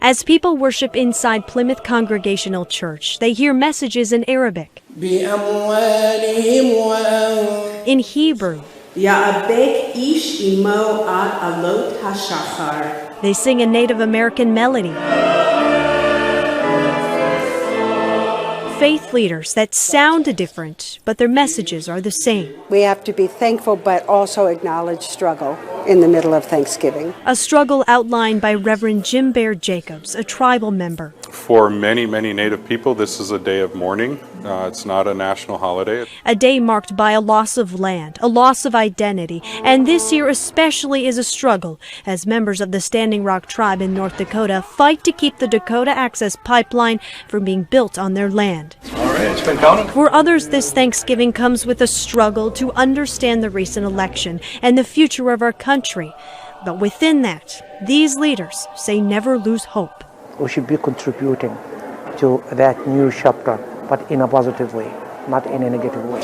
As people worship inside Plymouth Congregational Church, they hear messages in Arabic, in Hebrew. They sing a Native American melody. Faith leaders that sound different, but their messages are the same. We have to be thankful, but also acknowledge struggle in the middle of Thanksgiving. A struggle outlined by Reverend Jim Bear Jacobs, a tribal member. For many, many Native people, this is a day of mourning. It's not a national holiday. A day marked by a loss of land, a loss of identity, and this year especially is a struggle as members of the Standing Rock tribe in North Dakota fight to keep the Dakota Access Pipeline from being built on their land. All right, it's been counted. For others, this Thanksgiving comes with a struggle to understand the recent election and the future of our country. But within that, these leaders say never lose hope. We should be contributing to that new chapter, but in a positive way, not in a negative way.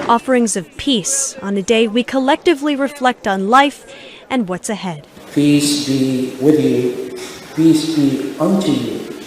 Offerings of peace on a day we collectively reflect on life and what's ahead. Peace be with you. Peace be unto you.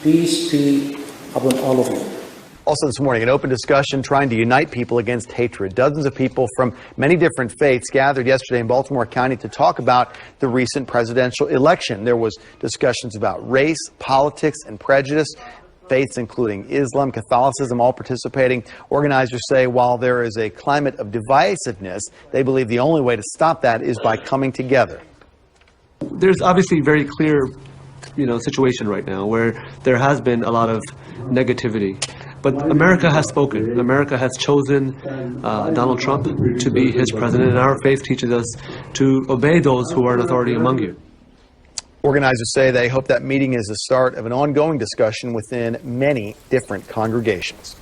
Peace be upon all of you. Also this morning, an open discussion trying to unite people against hatred. Dozens of people from many different faiths gathered yesterday in Baltimore County to talk about the recent presidential election. There was discussions about race, politics, and prejudice. Faiths including Islam, Catholicism, all participating. Organizers say while there is a climate of divisiveness, they believe the only way to stop that is by coming together. There's obviously a very clear, situation right now where there has been a lot of negativity. But America has spoken. America has chosen Donald Trump to be his president, and our faith teaches us to obey those who are in authority among you. Organizers say they hope that meeting is the start of an ongoing discussion within many different congregations.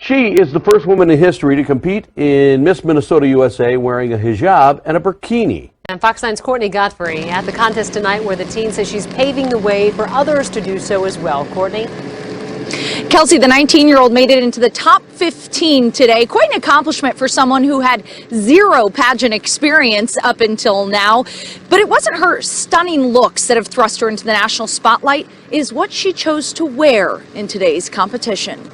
She is the first woman in history to compete in Miss Minnesota USA wearing a hijab and a burkini. And Fox 9's Courtney Godfrey at the contest tonight where the teen says she's paving the way for others to do so as well. Courtney? Kelsey, the 19-year-old made it into the top 15 today. Quite an accomplishment for someone who had zero pageant experience up until now. But it wasn't her stunning looks that have thrust her into the national spotlight, it is what she chose to wear in today's competition.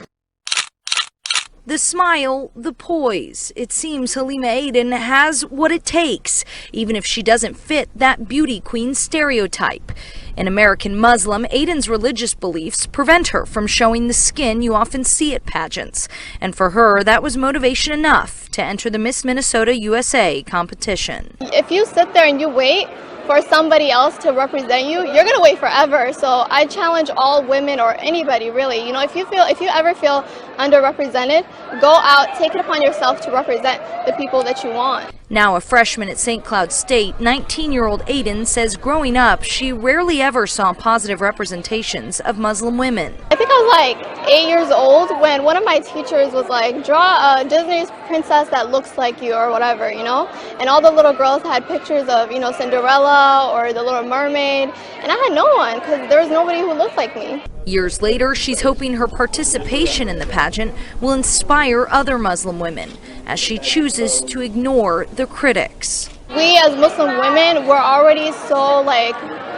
The smile, the poise. It seems Halima Aden has what it takes, even if she doesn't fit that beauty queen stereotype. An American Muslim, Aden's religious beliefs prevent her from showing the skin you often see at pageants. And for her, that was motivation enough to enter the Miss Minnesota USA competition. If you sit there and you wait for somebody else to represent you, you're gonna wait forever. So I challenge all women or anybody really, if you ever feel underrepresented, go out, take it upon yourself to represent the people that you want. Now a freshman at St. Cloud State, 19-year-old Aiden says growing up, she rarely ever saw positive representations of Muslim women. I think I was like 8 years old when one of my teachers was like, draw a Disney princess that looks like you or whatever, you know? And all the little girls had pictures of, you know, Cinderella or the Little Mermaid. And I had no one because there was nobody who looked like me. Years later, she's hoping her participation in the pageant will inspire other Muslim women as she chooses to ignore the critics. We as Muslim women, we're already so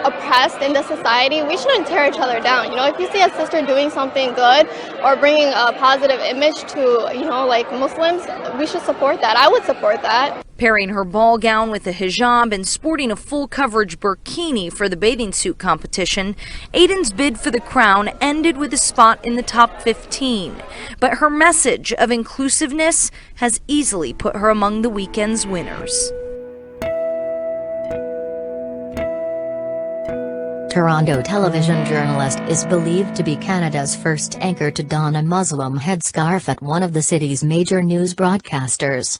oppressed in the society. We shouldn't tear each other down. You know, if you see a sister doing something good or bringing a positive image to, you know, Muslims, we should support that. I would support that. Pairing her ball gown with a hijab and sporting a full coverage burkini for the bathing suit competition, Aiden's bid for the crown ended with a spot in the top 15. But her message of inclusiveness has easily put her among the weekend's winners. Toronto television journalist is believed to be Canada's first anchor to don a Muslim headscarf at one of the city's major news broadcasters.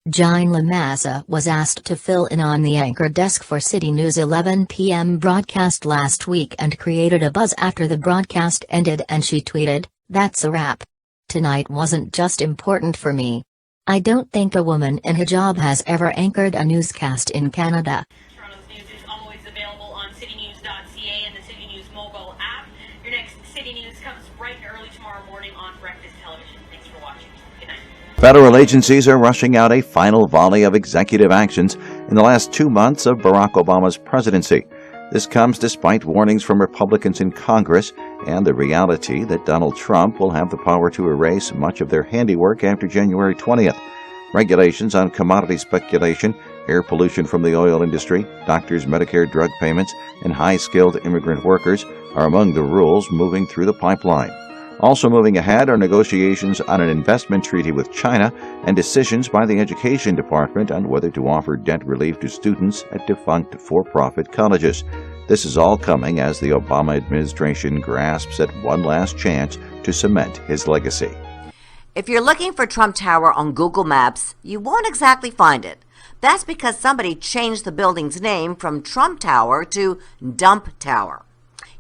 Jane Lamassa was asked to fill in on the anchor desk for City News' 11 p.m. broadcast last week and created a buzz after the broadcast ended, and she tweeted, "That's a wrap. Tonight wasn't just important for me. I don't think a woman in hijab has ever anchored a newscast in Canada." Toronto's news is always available on citynews.ca and the City News mobile app. Your next City News comes bright and early tomorrow morning on Breakfast Television. Thanks for watching. Good night. Federal agencies are rushing out a final volley of executive actions in the last 2 months of Barack Obama's presidency. This comes despite warnings from Republicans in Congress and the reality that Donald Trump will have the power to erase much of their handiwork after January 20th. Regulations on commodity speculation, air pollution from the oil industry, doctors' Medicare drug payments, and high-skilled immigrant workers are among the rules moving through the pipeline. Also moving ahead are negotiations on an investment treaty with China and decisions by the Education Department on whether to offer debt relief to students at defunct for-profit colleges. This is all coming as the Obama administration grasps at one last chance to cement his legacy. If you're looking for Trump Tower on Google Maps, you won't exactly find it. That's because somebody changed the building's name from Trump Tower to Dump Tower.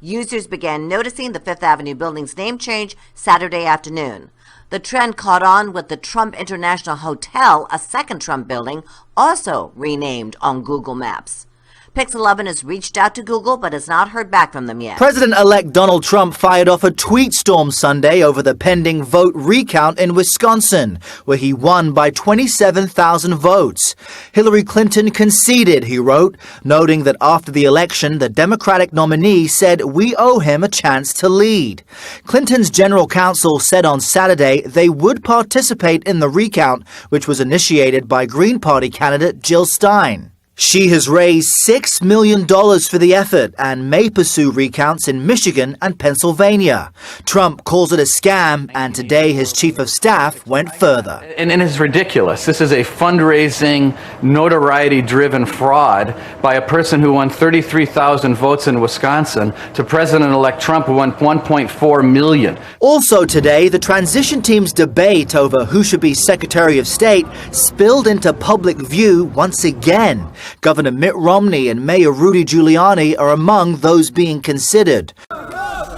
Users began noticing the Fifth Avenue building's name change Saturday afternoon. The trend caught on with the Trump International Hotel, a second Trump building, also renamed on Google Maps. Pix 11 has reached out to Google but has not heard back from them yet. President-elect Donald Trump fired off a tweet storm Sunday over the pending vote recount in Wisconsin, where he won by 27,000 votes. Hillary Clinton conceded, he wrote, noting that after the election, the Democratic nominee said we owe him a chance to lead. Clinton's general counsel said on Saturday they would participate in the recount, which was initiated by Green Party candidate Jill Stein. She has raised $6 million for the effort and may pursue recounts in Michigan and Pennsylvania. Trump calls it a scam, and today his chief of staff went further. And it's ridiculous. This is a fundraising, notoriety-driven fraud by a person who won 33,000 votes in Wisconsin to President-elect Trump, who won 1.4 million. Also today, the transition team's debate over who should be Secretary of State spilled into public view once again. Governor Mitt Romney and Mayor Rudy Giuliani are among those being considered.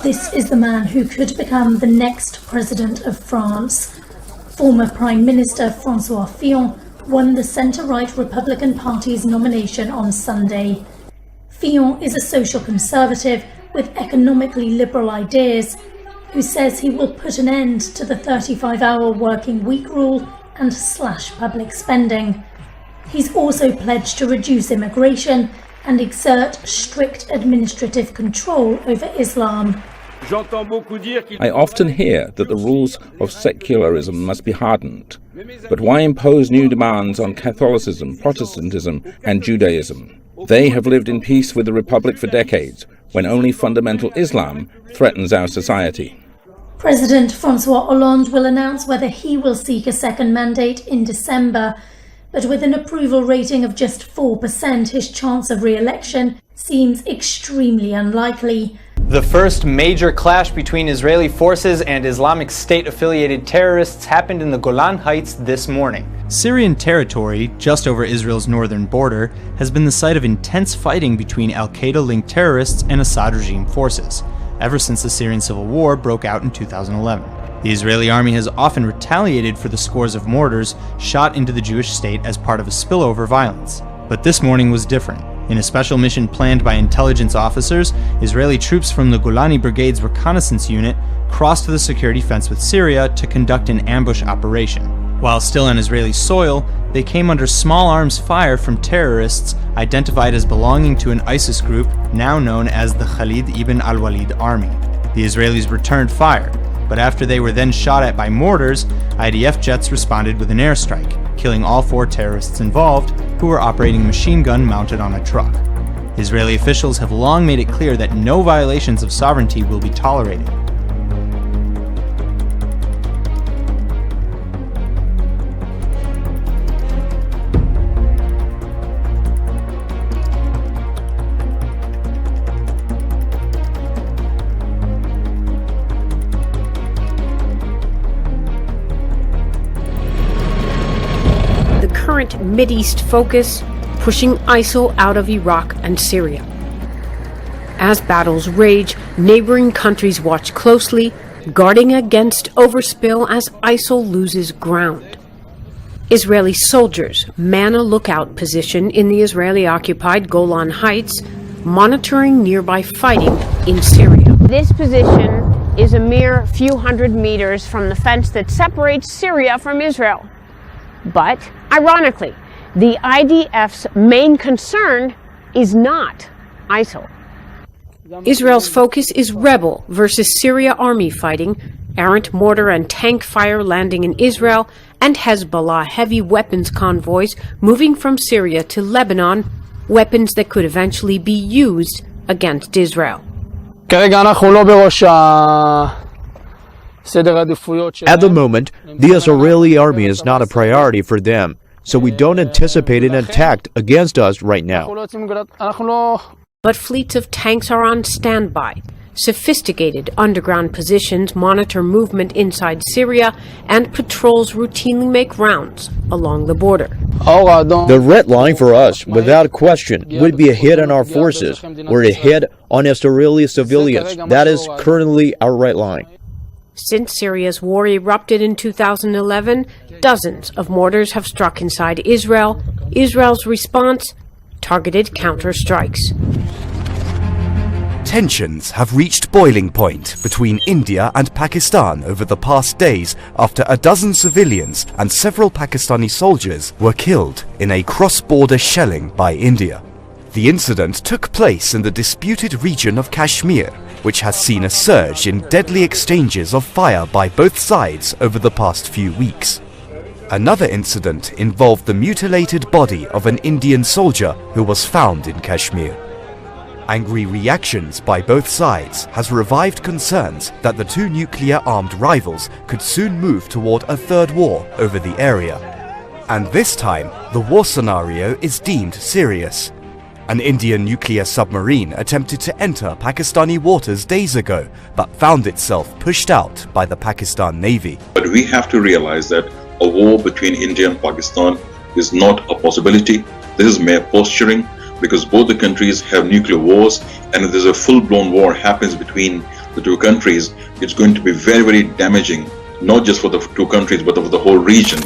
This is the man who could become the next president of France. Former Prime Minister François Fillon won the centre-right Republican Party's nomination on Sunday. Fillon is a social conservative with economically liberal ideas who says he will put an end to the 35-hour working week rule and slash public spending. He's also pledged to reduce immigration and exert strict administrative control over Islam. I often hear that the rules of secularism must be hardened. But why impose new demands on Catholicism, Protestantism, and Judaism? They have lived in peace with the Republic for decades, when only fundamental Islam threatens our society. President François Hollande will announce whether he will seek a second mandate in December. But with an approval rating of just 4%, his chance of re-election seems extremely unlikely. The first major clash between Israeli forces and Islamic State-affiliated terrorists happened in the Golan Heights this morning. Syrian territory, just over Israel's northern border, has been the site of intense fighting between al-Qaeda-linked terrorists and Assad regime forces, ever since the Syrian civil war broke out in 2011. The Israeli army has often retaliated for the scores of mortars shot into the Jewish state as part of a spillover violence. But this morning was different. In a special mission planned by intelligence officers, Israeli troops from the Golani Brigade's reconnaissance unit crossed the security fence with Syria to conduct an ambush operation. While still on Israeli soil, they came under small arms fire from terrorists identified as belonging to an ISIS group now known as the Khalid ibn al-Walid Army. The Israelis returned fire, but after they were then shot at by mortars, IDF jets responded with an airstrike, killing all 4 terrorists involved, who were operating a machine gun mounted on a truck. Israeli officials have long made it clear that no violations of sovereignty will be tolerated. Current Mideast focus, pushing ISIL out of Iraq and Syria. As battles rage, neighboring countries watch closely, guarding against overspill as ISIL loses ground. Israeli soldiers man a lookout position in the Israeli-occupied Golan Heights, monitoring nearby fighting in Syria. This position is a mere few hundred meters from the fence that separates Syria from Israel. But, ironically, the IDF's main concern is not ISIL. Israel's focus is rebel versus Syria army fighting, errant mortar and tank fire landing in Israel, and Hezbollah heavy weapons convoys moving from Syria to Lebanon, weapons that could eventually be used against Israel. At the moment, the Israeli army is not a priority for them, so we don't anticipate an attack against us right now. But fleets of tanks are on standby. Sophisticated underground positions monitor movement inside Syria, and patrols routinely make rounds along the border. The red line for us, without question, would be a hit on our forces, or a hit on Israeli civilians. That is currently our red line. Since Syria's war erupted in 2011, dozens of mortars have struck inside Israel. Israel's response? Targeted counterstrikes. Tensions have reached boiling point between India and Pakistan over the past days after a dozen civilians and several Pakistani soldiers were killed in a cross-border shelling by India. The incident took place in the disputed region of Kashmir, which has seen a surge in deadly exchanges of fire by both sides over the past few weeks. Another incident involved the mutilated body of an Indian soldier who was found in Kashmir. Angry reactions by both sides has revived concerns that the 2 nuclear-armed rivals could soon move toward a third war over the area. And this time, the war scenario is deemed serious. An Indian nuclear submarine attempted to enter Pakistani waters days ago, but found itself pushed out by the Pakistan Navy. But we have to realize that a war between India and Pakistan is not a possibility. This is mere posturing, because both the countries have nuclear wars, and if there's a full-blown war happens between the 2 countries, it's going to be very, very damaging, not just for the 2 countries, but for the whole region.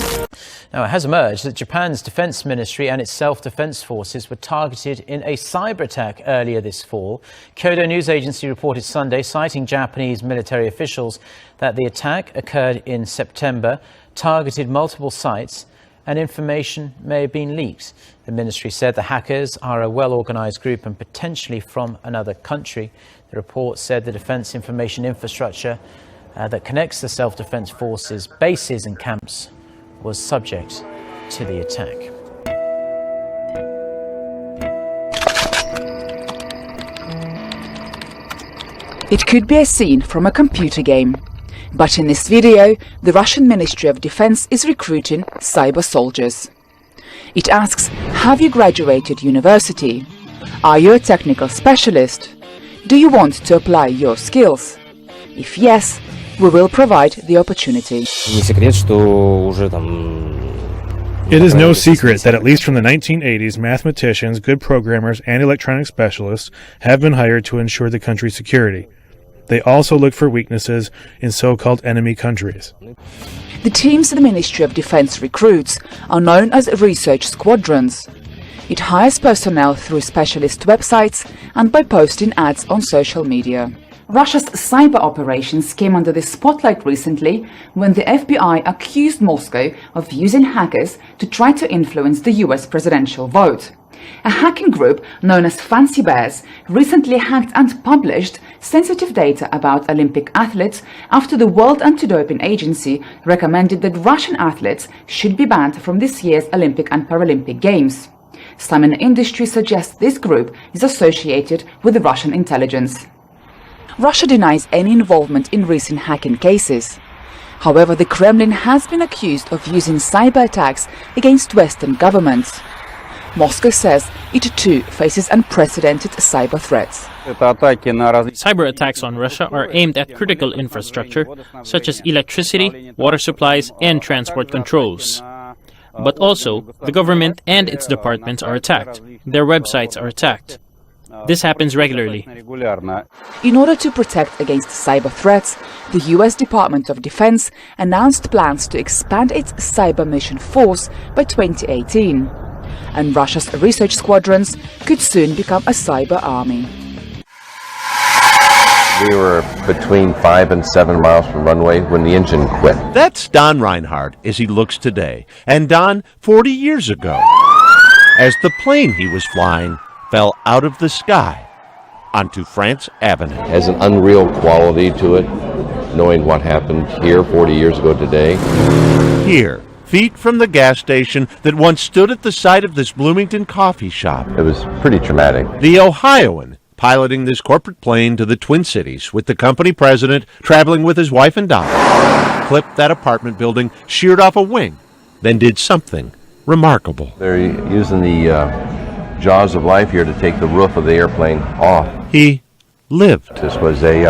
Now, it has emerged that Japan's defense ministry and its self-defense forces were targeted in a cyber attack earlier this fall. Kyodo News Agency reported Sunday, citing Japanese military officials, that the attack occurred in September, targeted multiple sites, and information may have been leaked. The ministry said the hackers are a well-organized group and potentially from another country. The report said the defense information infrastructure that connects the self-defense forces' bases and camps was subject to the attack. It could be a scene from a computer game. But in this video, the Russian Ministry of Defense is recruiting cyber soldiers. It asks, have you graduated university? Are you a technical specialist? Do you want to apply your skills? If yes, we will provide the opportunity. Не секрет, что уже там It is no secret that at least from the 1980s, mathematicians, good programmers, and electronic specialists have been hired to ensure the country's security. They also look for weaknesses in so-called enemy countries. The teams the Ministry of Defense recruits are known as research squadrons. It hires personnel through specialist websites and by posting ads on social media. Russia's cyber operations came under the spotlight recently when the FBI accused Moscow of using hackers to try to influence the US presidential vote. A hacking group known as Fancy Bears recently hacked and published sensitive data about Olympic athletes after the World Anti-Doping Agency recommended that Russian athletes should be banned from this year's Olympic and Paralympic Games. Some in the industry suggest this group is associated with the Russian intelligence. Russia denies any involvement in recent hacking cases. However, the Kremlin has been accused of using cyber attacks against Western governments. Moscow says it too faces unprecedented cyber threats. Cyber attacks on Russia are aimed at critical infrastructure, such as electricity, water supplies, and transport controls. But also, the government and its departments are attacked. Their websites are attacked. This happens regularly. In order to protect against cyber threats, the US Department of Defense announced plans to expand its cyber mission force by 2018. And Russia's research squadrons could soon become a cyber army. We were between 5 and 7 miles from runway when the engine quit. That's Don Reinhardt as he looks today, and Don 40 years ago, as the plane he was flying fell out of the sky onto France Avenue. Has an unreal quality to it, knowing what happened here 40 years ago today. Here, feet from the gas station that once stood at the side of this Bloomington coffee shop. It was pretty traumatic. The Ohioan piloting this corporate plane to the Twin Cities with the company president traveling with his wife and daughter, clipped that apartment building, sheared off a wing, then did something remarkable. They're using the jaws of life here to take the roof of the airplane off. He lived. This was a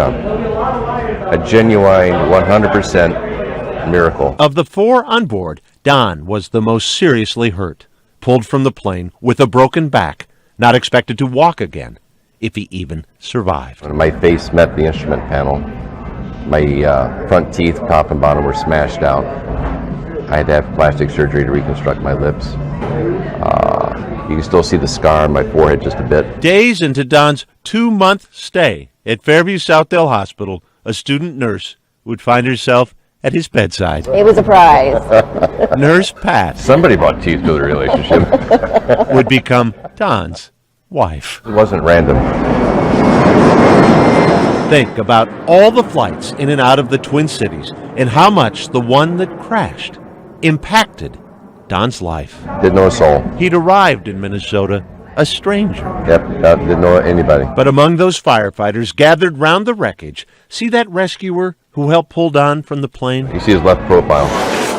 genuine 100% miracle. Of the 4 on board, Don was the most seriously hurt, pulled from the plane with a broken back, not expected to walk again, if he even survived. When my face met the instrument panel, my front teeth, top and bottom, were smashed out. I had to have plastic surgery to reconstruct my lips. You can still see the scar on my forehead just a bit. Days into Don's 2-month stay at Fairview Southdale Hospital, a student nurse would find herself at his bedside. It was a prize. Nurse Pat. Somebody brought teeth to the relationship. Would become Don's wife. It wasn't random. Think about all the flights in and out of the Twin Cities and how much the one that crashed impacted Don's life. Didn't know a soul. He'd arrived in Minnesota a stranger. Yep, didn't know anybody. But among those firefighters gathered round the wreckage, see that rescuer who helped pull Don from the plane? You see his left profile.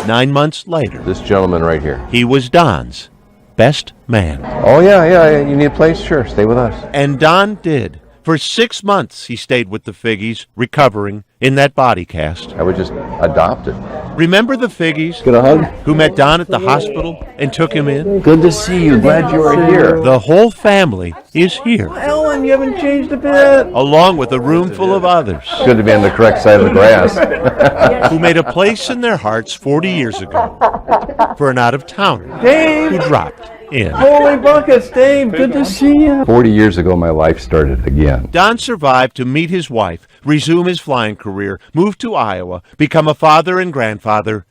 9 months later. This gentleman right here. He was Don's best man. Oh, yeah, you need a place? Sure, stay with us. And Don did. For 6 months he stayed with the Figgies, recovering in that body cast. I was just adopted. Remember the Figgies? Get a hug? Who met Don at the hospital and took him in? Good to see you. Glad you were here. The whole family is here. Ellen, you haven't changed a bit. Along with a room full of others. Good to be on the correct side of the grass. Who made a place in their hearts 40 years ago for an out-of-towner Dave! who dropped in. Holy buckets, Dave. Good to see you. 40 years ago, my life started again. Don survived to meet his wife, resume his flying career, move to Iowa, become a father and grandfather,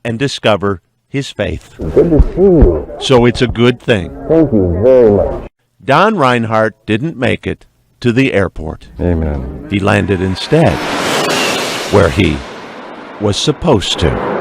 and discover his faith. Good to see you. So it's a good thing. Thank you very much. Don Reinhardt didn't make it to the airport. Amen. He landed instead where he was supposed to.